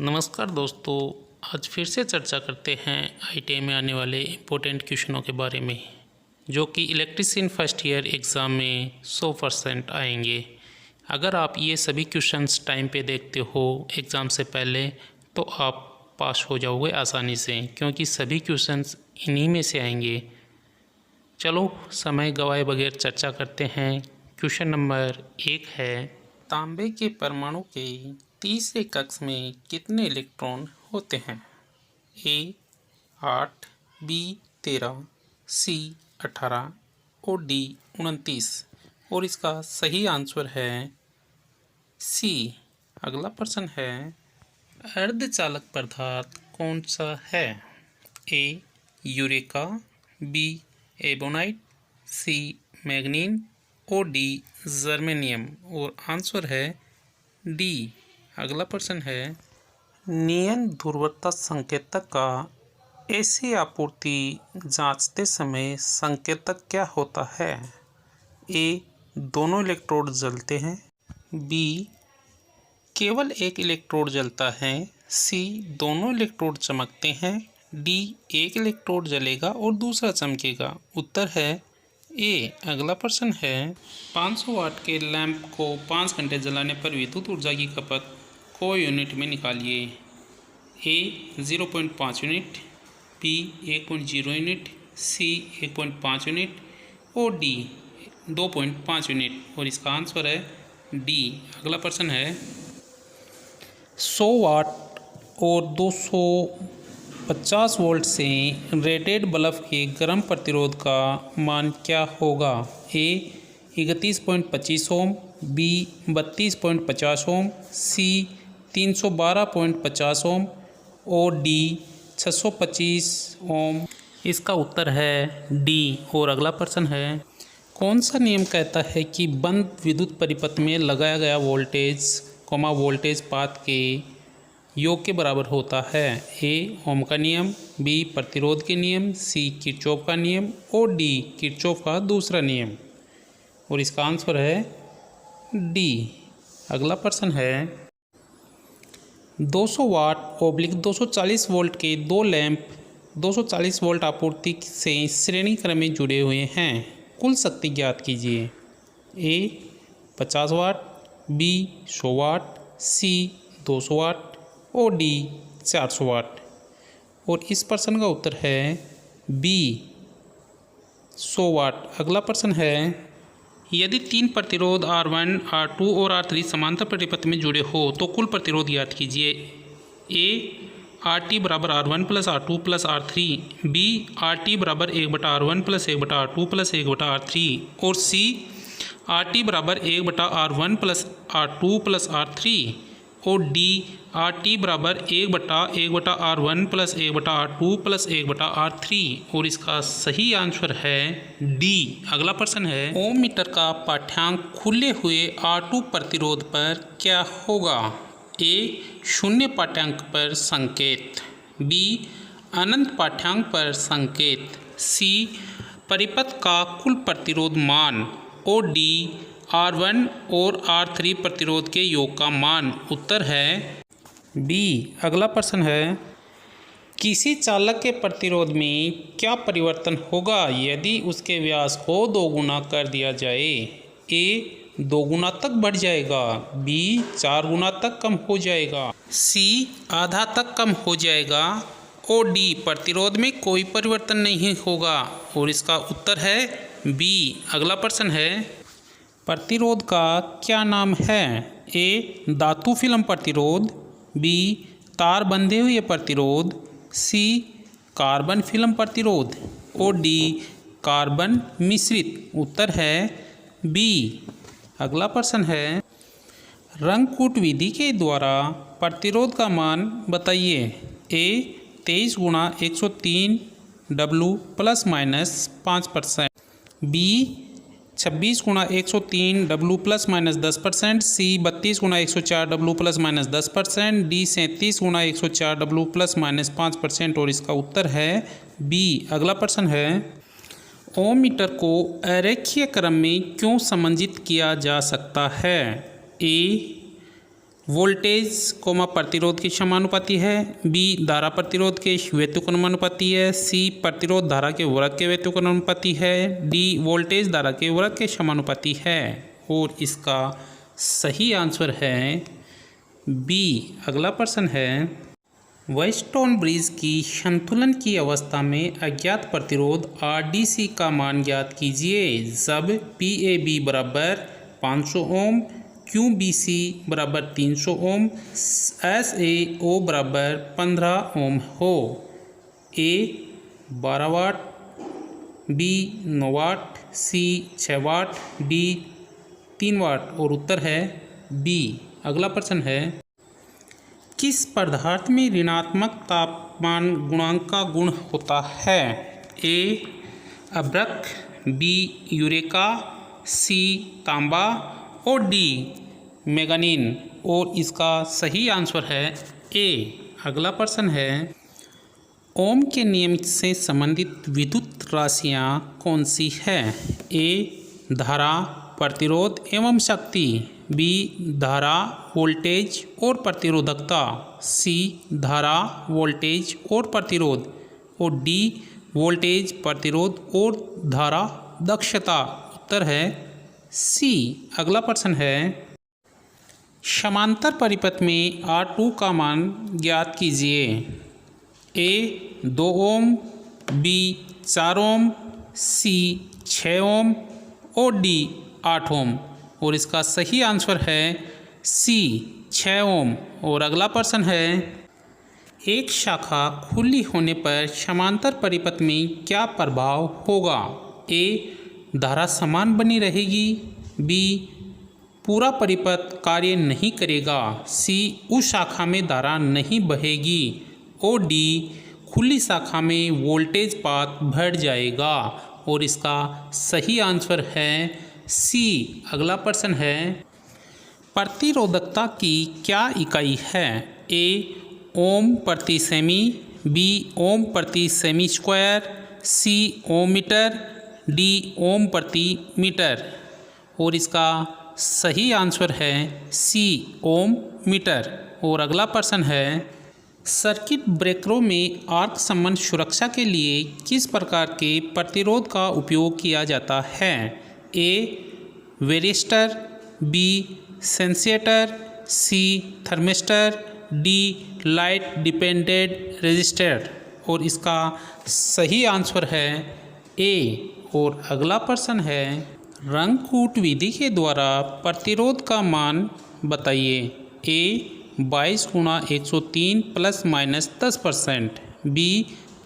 नमस्कार दोस्तों, आज फिर से चर्चा करते हैं आईटीआई में आने वाले इम्पोर्टेंट क्वेश्चनों के बारे में, जो कि इलेक्ट्रीशियन फर्स्ट ईयर एग्ज़ाम में 100% आएंगे। अगर आप ये सभी क्वेश्चंस टाइम पे देखते हो एग्ज़ाम से पहले, तो आप पास हो जाओगे आसानी से, क्योंकि सभी क्वेश्चंस इन्हीं में से आएंगे। चलो समय गवाए बगैर चर्चा करते हैं। क्वेश्चन नंबर 1 है, तांबे के परमाणु के तीसरे कक्ष में कितने इलेक्ट्रॉन होते हैं? ए 8, बी 13, सी 18 और डी 29। और इसका सही आंसर है सी। अगला प्रश्न है, अर्धचालक पदार्थ कौन सा है? ए यूरेका, बी एबोनाइट, सी मैग्नीन और डी जर्मेनियम। और आंसर है डी। अगला प्रश्न है, नियन ध्रुवता संकेतक का एसी आपूर्ति जांचते समय संकेतक क्या होता है? ए दोनों इलेक्ट्रोड जलते हैं, बी केवल एक इलेक्ट्रोड जलता है, सी दोनों इलेक्ट्रोड चमकते हैं, डी एक इलेक्ट्रोड जलेगा और दूसरा चमकेगा। उत्तर है ए। अगला प्रश्न है, 500 वाट के लैंप को 5 घंटे जलाने पर विद्युत ऊर्जा की खपत को यूनिट में निकालिए। ए 0.5 यूनिट, बी 1.0 यूनिट, सी 1.5 यूनिट और डी 2.5 यूनिट। और इसका आंसर है डी। अगला प्रश्न है, 100 वाट और 250 वोल्ट से रेटेड बल्ब के गर्म प्रतिरोध का मान क्या होगा? ए 31.25 ओम, बी 32.50 ओम, सी 312.50 ओम और डी 625 ओम। इसका उत्तर है डी। और अगला प्रश्न है, कौन सा नियम कहता है कि बंद विद्युत परिपथ में लगाया गया वोल्टेज पाथ के योग के बराबर होता है? ए ओम का नियम, बी प्रतिरोध के नियम, सी किरचॉफ का नियम और डी किरचॉफ का दूसरा नियम। और इसका आंसर है डी। अगला प्रश्न है, 200 वाट ओब्लिक 240 वोल्ट के दो लैंप 240 वोल्ट आपूर्ति से श्रेणी क्रम में जुड़े हुए हैं। कुल शक्ति ज्ञात कीजिए। ए 50 वाट, बी 100 वाट, सी 200 वाट और डी 400 वाट। और इस प्रश्न का उत्तर है बी 100 वाट। अगला प्रश्न है, यदि 3 प्रतिरोध R1, R2 और R3 समांतर परिपथ में जुड़े हो तो कुल प्रतिरोध ज्ञात कीजिए। ए RT बराबर R1 plus R2 plus R3, B RT बराबर 1/R1 plus 1/R2 plus 1/R3 और सी RT बराबर 1/R1 plus R2 plus R3 और डी RT बराबर 1/1/R1 plus 1/R2 plus 1/R3। और इसका सही आंसर है डी। अगला प्रश्न है, ओम मीटर का पाठ्यांक खुले हुए R2 प्रतिरोध पर क्या होगा? ए 0 पाठ्यांक पर संकेत, बी अनंत पाठ्यांक पर संकेत, सी परिपथ का कुल प्रतिरोध मान और डी R1 और R3 प्रतिरोध के योग का मान। उत्तर है बी। अगला प्रश्न है, किसी चालक के प्रतिरोध में क्या परिवर्तन होगा यदि उसके व्यास को 2 गुना कर दिया जाए? ए 2 गुना तक बढ़ जाएगा, बी 4 गुना तक कम हो जाएगा, सी आधा तक कम हो जाएगा और डी प्रतिरोध में कोई परिवर्तन नहीं होगा। और इसका उत्तर है बी। अगला प्रश्न है, प्रतिरोध का क्या नाम है? ए धातु फिल्म प्रतिरोध, बी तार बंधे हुए प्रतिरोध, सी कार्बन फिल्म प्रतिरोध और डी कार्बन मिश्रित। उत्तर है बी। अगला प्रश्न है, रंगकूट विधि के द्वारा प्रतिरोध का मान बताइए। ए 23 गुणा 103 W प्लस माइनस 5%, बी 26 गुणा 103 W प्लस माइनस 10%, सी 32 गुणा 104 W प्लस माइनस 10%, डी 37 गुणा 104 W प्लस माइनस 5%। और इसका उत्तर है बी। अगला प्रश्न है, ओम मीटर को अरेखीय क्रम में क्यों समंजित किया जा सकता है? ए वोल्टेज कोमा प्रतिरोध के समानुपाती है, बी धारा प्रतिरोध के व्युत्क्रमानुपाती है, सी प्रतिरोध धारा के वर्ग के व्युत्क्रमानुपाती है, डी वोल्टेज धारा के वर्ग के समानुपाती है। और इसका सही आंसर है बी। अगला प्रश्न है, व्हीटस्टोन ब्रिज की संतुलन की अवस्था में अज्ञात प्रतिरोध RDC का मान ज्ञात कीजिए जब PAB बराबर 500 ओम, QBC बराबर 300 ओम, SAO बराबर 15 ओम हो। A 12 watt, B 9 watt, C 6 watt, D 3 वाट और उत्तर है B। अगला प्रश्न है, किस पदार्थ में ऋणात्मक तापमान गुणांक का गुण होता है? A अभ्रक, B यूरेका, C तांबा और D मैंगनीज। और इसका सही आंसर है A। अगला प्रश्न है, ओम के नियम से संबंधित विद्युत राशियाँ कौन सी है? A धारा, प्रतिरोध एवं शक्ति, B धारा, वोल्टेज और प्रतिरोधकता, C धारा, वोल्टेज और प्रतिरोध और D वोल्टेज, प्रतिरोध और धारा दक्षता। उत्तर है C। अगला प्रश्न है, समांतर परिपथ में R2 का मान ज्ञात कीजिए। A 2 Om, B 4 Om, C 6 ओम और D 8 ओम। और इसका सही आंसर है C 6 ओम। और अगला प्रश्न है, एक शाखा खुली होने पर समांतर परिपथ में क्या प्रभाव होगा? A धारा समान बनी रहेगी, B पूरा परिपथ कार्य नहीं करेगा, C उस शाखा में धारा नहीं बहेगी और D खुली शाखा में वोल्टेज पात बढ़ जाएगा। और इसका सही आंसर है C। अगला प्रश्न है, प्रतिरोधकता की क्या इकाई है? A ओम प्रति सेमी, B ओम प्रति सेमी स्क्वायर, C ओम मीटर, D ओम प्रति मीटर। और इसका सही आंसर है C ओम मीटर। और अगला प्रश्न है, सर्किट ब्रेकरों में आर्क संबंध सुरक्षा के लिए किस प्रकार के प्रतिरोध का उपयोग किया जाता है? A varistor, B sensistor, C thermistor, D light dependent resistor. और इसका सही आंसर है A। और अगला प्रश्न है, रंगकूट विधि के द्वारा प्रतिरोध का मान बताइए। A 22 × 103 ± 10%, B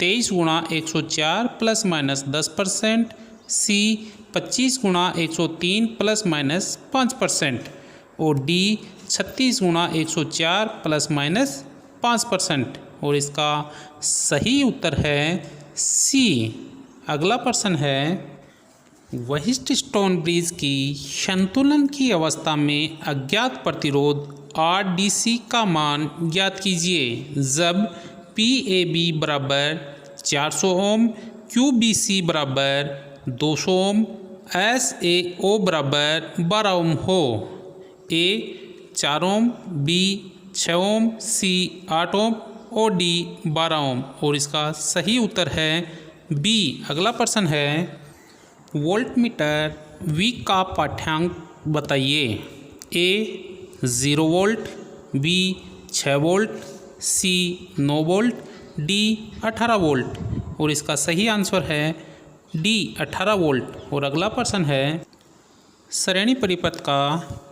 23 × 104 ± 10%, C 25 × 103 ± 5% और D 36 × 104 ± 5%। और इसका सही उत्तर है C। अगला प्रश्न है, व्हीटस्टोन ब्रिज की संतुलन की अवस्था में अज्ञात प्रतिरोध RDC का मान ज्ञात कीजिए जब PAB बराबर 400 ओम, QBC बराबर 200 ओम, SAO बराबर 12 ओम हो। A 4 Om, B 6 Om, C 8 ओम और D 12 ओम। और इसका सही उत्तर है B। अगला प्रश्न है, वोल्टमीटर V का पाठ्यांक बताइए। A 0 volt, B 6 volt, C 9 volt, D 18 volt. और इसका सही आंसर है D 18 वोल्ट। और अगला प्रश्न है, श्रेणी परिपथ का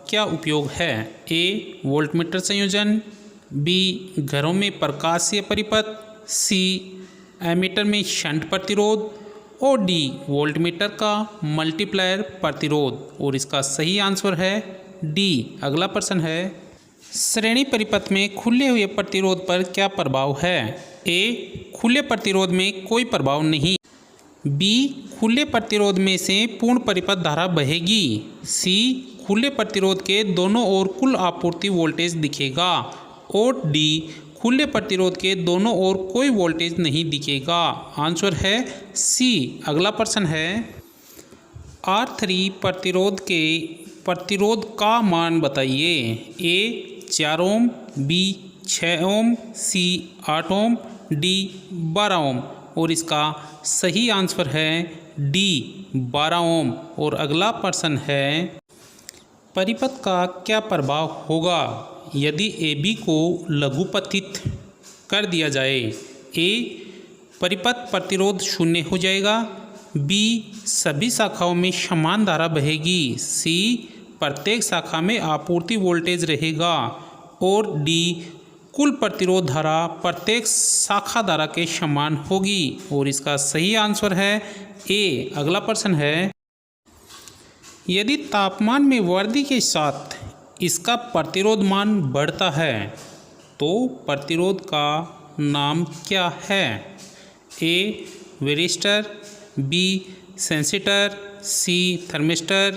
क्या उपयोग है? A वोल्टमीटर संयोजन, B घरों में प्रकाशीय परिपथ, C एमीटर में शंट प्रतिरोध और D वोल्टमीटर का मल्टीप्लायर प्रतिरोध। और इसका सही आंसर है D। अगला प्रश्न है, श्रेणी परिपथ में खुले हुए प्रतिरोध पर क्या प्रभाव है? A खुले प्रतिरोध में कोई प्रभाव नहीं, B खुले प्रतिरोध में से पूर्ण परिपथ धारा बहेगी, C खुले प्रतिरोध के दोनों ओर कुल आपूर्ति वोल्टेज दिखेगा और D खुले प्रतिरोध के दोनों ओर कोई वोल्टेज नहीं दिखेगा। आंसर है C। अगला प्रश्न है, R3 प्रतिरोध का मान बताइए। A 4 ohm, B 6 ohm, C 8 ohm, D 12 ohm. और इसका सही आंसर है डी 12 ओम। और अगला प्रश्न है, परिपथ का क्या प्रभाव होगा यदि ए बी को लघुपथित कर दिया जाए। ए, परिपथ प्रतिरोध शून्य हो जाएगा। बी, सभी शाखाओं में समान धारा बहेगी। सी, प्रत्येक शाखा में आपूर्ति वोल्टेज रहेगा। और डी, कुल प्रतिरोध धारा प्रत्येक शाखा धारा के समान होगी। और इसका सही आंसर है ए। अगला प्रश्न है, यदि तापमान में वृद्धि के साथ इसका प्रतिरोध मान बढ़ता है तो प्रतिरोध का नाम क्या है। ए, वेरिस्टर, बी, सेंसिटर, सी, थर्मिस्टर,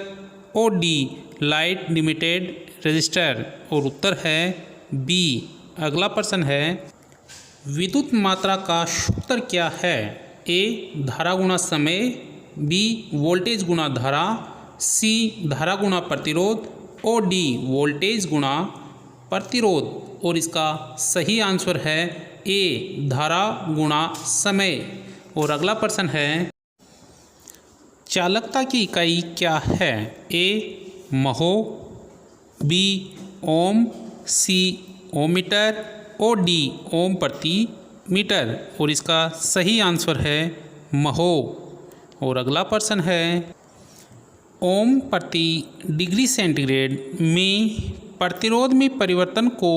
और डी, लाइट लिमिटेड रेजिस्टर। और उत्तर है बी। अगला प्रश्न है, विद्युत मात्रा का सूत्र क्या है। ए, धारा गुणा समय, बी, वोल्टेज गुणा धारा, सी, धारा गुणा प्रतिरोध, और डी, वोल्टेज गुणा प्रतिरोध। और इसका सही आंसर है ए, धारा गुणा समय। और अगला प्रश्न है, चालकता की इकाई क्या है। ए, महो, बी, ओम, सी, ओममीटर, और डी, ओम प्रति मीटर। और इसका सही आंसर है महो। और अगला प्रश्न है, ओम प्रति डिग्री सेंटीग्रेड में प्रतिरोध में परिवर्तन को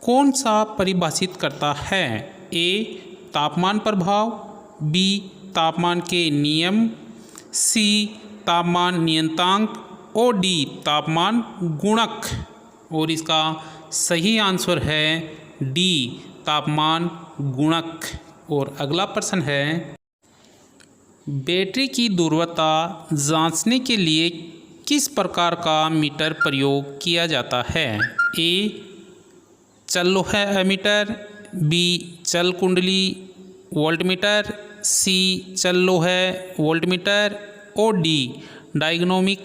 कौन सा परिभाषित करता है। ए, तापमान प्रभाव, बी, तापमान के नियम, सी, तापमान नियतांक, और डी, तापमान गुणक। और इसका सही आंसर है डी, तापमान गुणक। और अगला प्रश्न है, बैटरी की गुणवत्ता जांचने के लिए किस प्रकार का मीटर प्रयोग किया जाता है। ए, चल लोहा एमीटर, बी, चल कुंडली वोल्टमीटर, सी, चल लोहा वोल्टमीटर, और डी, डायग्नोमिक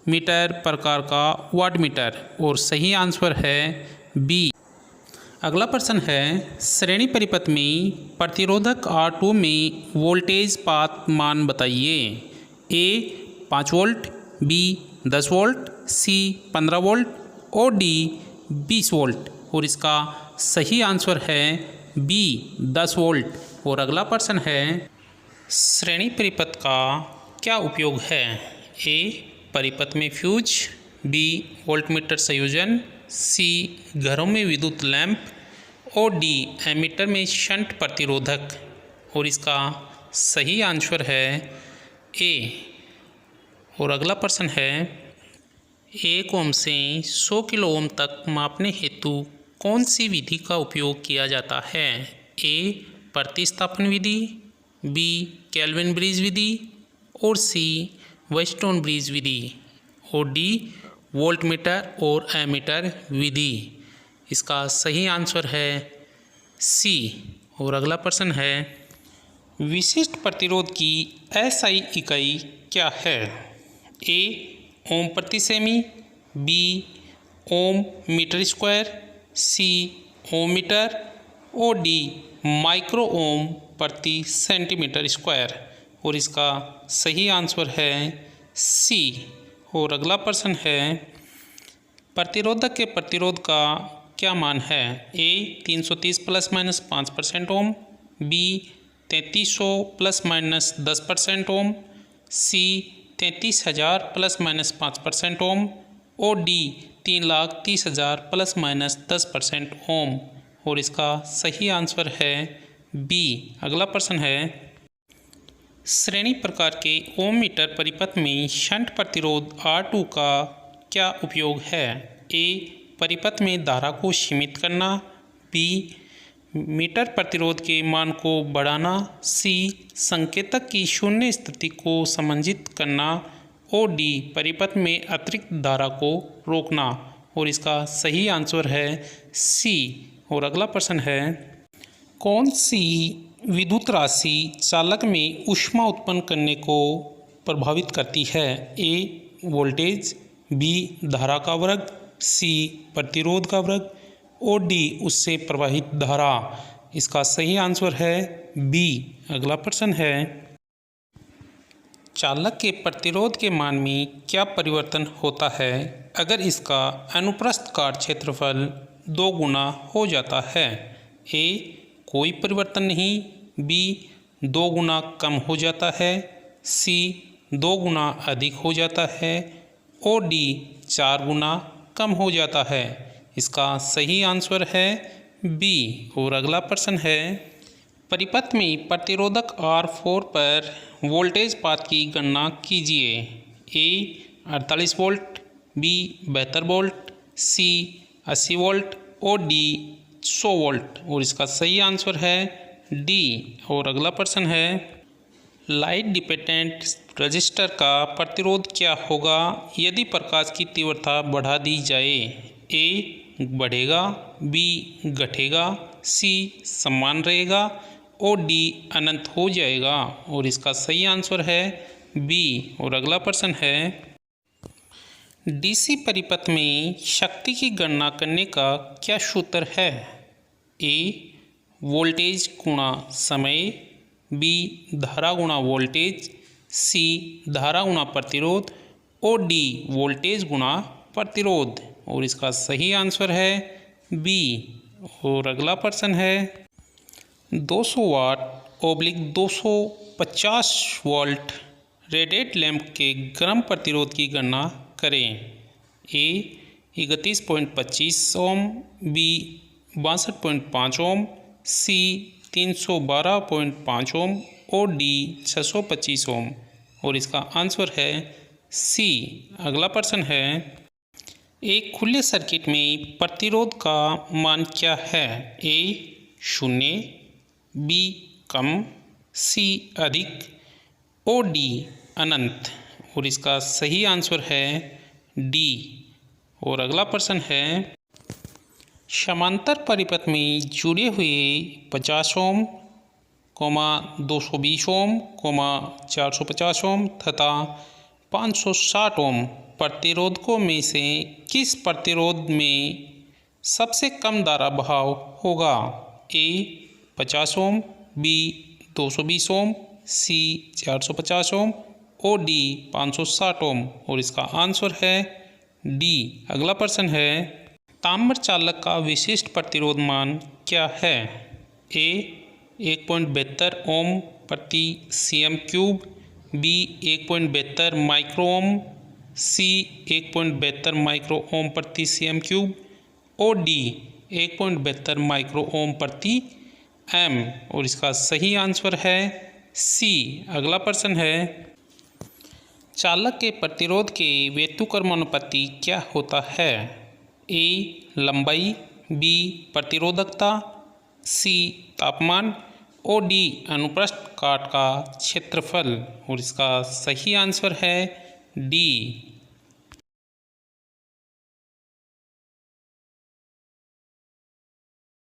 मीटर प्रकार का वाटमीटर। और सही आंसर है बी। अगला प्रश्न है, श्रेणी परिपथ में प्रतिरोधक R2 में वोल्टेज पात मान बताइए। ए, 5 वोल्ट, बी, 10 वोल्ट, सी, 15 वोल्ट, और डी, 20 वोल्ट। और इसका सही आंसर है बी, 10 वोल्ट। और अगला प्रश्न है, श्रेणी परिपथ का क्या उपयोग है। ए, परिपथ में फ्यूज, बी, वोल्टमीटर संयोजन, सी, घरों में विद्युत लैंप, और डी, एमीटर में शंट प्रतिरोधक। और इसका सही आंसर है ए। और अगला प्रश्न है, 1 ओम से 100 किलो ओम तक मापने हेतु कौन सी विधि का उपयोग किया जाता है। ए, प्रतिस्थापन विधि, बी, केल्विन ब्रिज विधि, और सी, वेस्टोन ब्रिज विधि, और डी, वोल्टमीटर और एमीटर विधि। इसका सही आंसर है सी। और अगला प्रश्न है, विशिष्ट प्रतिरोध की एसआई इकाई क्या है। ए, ओम प्रति सेमी, बी, ओम मीटर स्क्वायर, सी, ओम मीटर, और डी, माइक्रो ओम प्रति सेंटीमीटर स्क्वायर। और इसका सही आंसर है सी। और अगला प्रश्न है, प्रतिरोधक के प्रतिरोध का क्या मान है। ए, 330 प्लस माइनस 5% ओम, बी, 3300 प्लस माइनस 10% ओम, सी, 33,000 प्लस माइनस 5% ओम, और डी, 3,30,000 प्लस माइनस 10% ओम। और इसका सही आंसर है बी। अगला प्रश्न है, श्रेणी प्रकार के ओम मीटर परिपथ में शंट प्रतिरोध R2 का क्या उपयोग है। ए, परिपथ में धारा को सीमित करना, बी, मीटर प्रतिरोध के मान को बढ़ाना, सी, संकेतक की शून्य स्थिति को समंजित करना, और डी, परिपथ में अतिरिक्त धारा को रोकना। और इसका सही आंसर है सी। और अगला प्रश्न है, कौन सी विद्युत राशि चालक में ऊष्मा उत्पन्न करने को प्रभावित करती है। ए, वोल्टेज, बी, धारा का वर्ग, सी प्रतिरोध का वर्ग और डी उससे प्रवाहित धारा। इसका सही आंसर है बी। अगला प्रश्न है, चालक के प्रतिरोध के मान में क्या परिवर्तन होता है अगर इसका अनुप्रस्थ काट क्षेत्रफल 2 गुना हो जाता है? ए कोई परिवर्तन नहीं, बी 2 गुना कम हो जाता है, सी 2 गुना अधिक हो जाता है और डी 4 गुना कम हो जाता है। इसका सही आंसर है बी। और अगला प्रश्न है, परिपथ में प्रतिरोधक R4 पर वोल्टेज पात की गणना कीजिए। ए 48 वोल्ट, बी 72 वोल्ट, सी 80 वोल्ट और डी 100 वोल्ट। और इसका सही आंसर है डी। और अगला प्रश्न है, लाइट डिपेंडेंट रजिस्टर का प्रतिरोध क्या होगा यदि प्रकाश की तीव्रता बढ़ा दी जाए? ए बढ़ेगा, बी घटेगा, सी समान रहेगा और डी अनंत हो जाएगा। और इसका सही आंसर है बी। और अगला प्रश्न है, डीसी परिपथ में शक्ति की गणना करने का क्या सूत्र है? ए वोल्टेज गुणा समय, बी धारा गुणा वोल्टेज, सी धारा गुणा प्रतिरोध और डी वोल्टेज गुणा प्रतिरोध। और इसका सही आंसर है बी। और अगला प्रश्न है, 200 वाट ओब्लिक 250 वोल्ट रेडेड लैंप के गर्म प्रतिरोध की गणना करें। ए 31.25 ओम, बी 62.5 ओम, सी 312.5 ओम और डी 625 ओम। और इसका आंसर है सी। अगला प्रश्न है, एक खुले सर्किट में प्रतिरोध का मान क्या है? ए 0, बी कम, सी अधिक और डी अनंत। और इसका सही आंसर है डी। और अगला प्रश्न है, समांतर परिपथ में जुड़े हुए 50 ओम, 220 ओम, 450 ओम तथा 560 ओम प्रतिरोधकों में से किस प्रतिरोध में सबसे कम धारा बहाव होगा? ए 50 ओम, बी 220 ओम, सी 450 ओम और डी 560 ओम। और इसका आंसर है डी। अगला प्रश्न है, ताम्र चालक का विशिष्ट प्रतिरोध मान क्या है? ए 1.72 ओम प्रति C M cube, B 1.72 micro ohm, C 1.72 micro ohm प्रति सीएम क्यूब और डी 1.72 माइक्रो ओम प्रति एम। और इसका सही आंसर है सी। अगला प्रश्न है, चालक के प्रतिरोध के व्युत्क्रमानुपाती क्या होता है? ए लंबाई, बी प्रतिरोधकता, सी तापमान और डी अनुप्रस्थ काट का क्षेत्रफल। और इसका सही आंसर है डी।